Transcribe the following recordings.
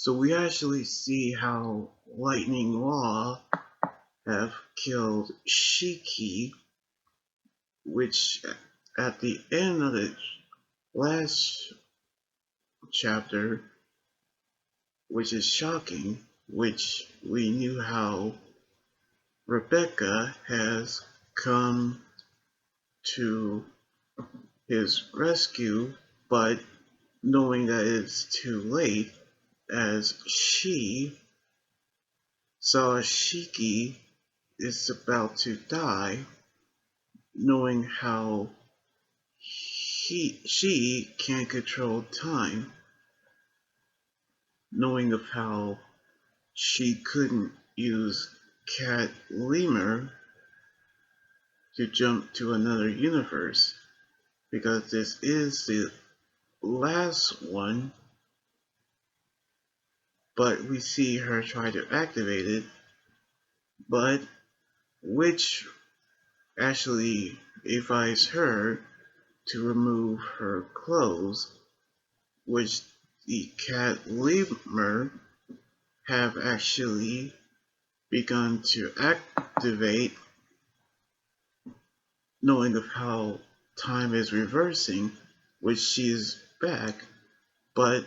So we actually see how Lightning Law have killed Shiki, which at the end of the last chapter, which is shocking, which we knew how Rebecca has come to his rescue, but knowing that it's too late, as she saw Shiki is about to die, knowing how she can't control time, knowing of how she couldn't use Cat Lemur to jump to another universe, because this is the last one, but we see her try to activate it, but which actually advised her to remove her clothes, which the cat lemur have actually begun to activate, knowing of how time is reversing, which she is back, but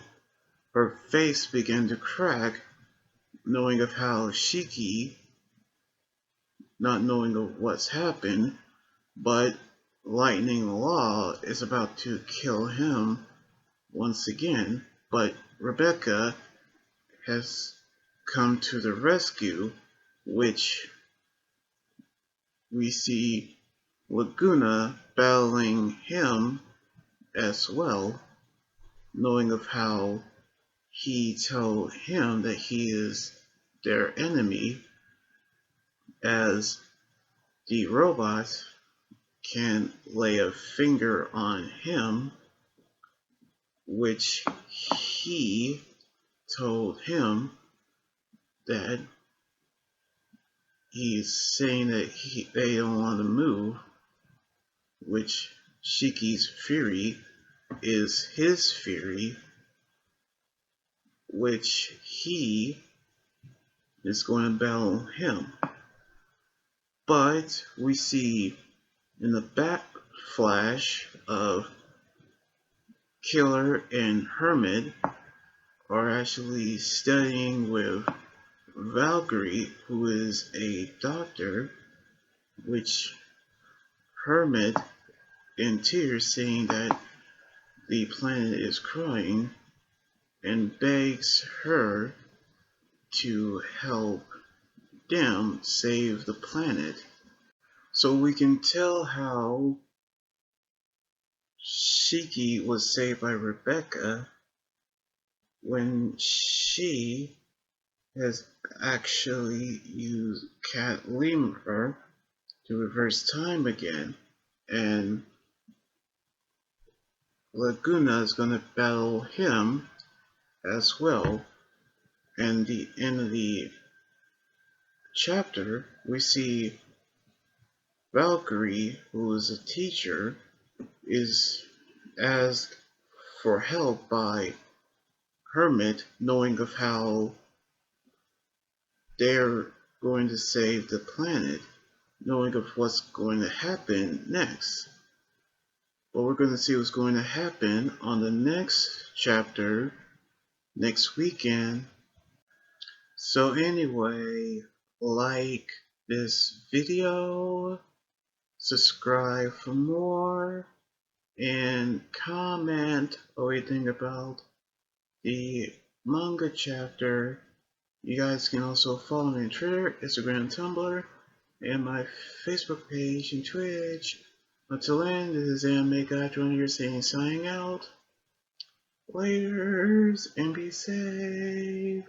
her face began to crack, knowing of how Shiki, not knowing of what's happened, but Lightning Law is about to kill him once again, but Rebecca has come to the rescue, which we see Laguna battling him as well, knowing of how he told him that he is their enemy, as the robots can lay a finger on him, which he told him that he's saying that they don't want to move, which Shiki's fury is his fury, which he is going to battle him. But we see in the back flash of Killer and Hermit are actually studying with Valkyrie, who is a doctor, which Hermit in tears saying that the planet is crying and begs her to help them save the planet. So we can tell how Shiki was saved by Rebecca when she has actually used Cat Lemur to reverse time again, and Laguna is going to battle him as well. And the end of the chapter, we see Valkyrie, who is a teacher, is asked for help by Hermit, knowing of how they're going to save the planet, knowing of what's going to happen next. But we're going to see what's going to happen on the next chapter next weekend. So anyway, like this video, subscribe for more, and comment what you think about the manga chapter. You guys can also follow me on Twitter, Instagram, Tumblr, and my Facebook page and Twitch. Until then, this is Anime God Jr. saying signing out. Laters and be safe.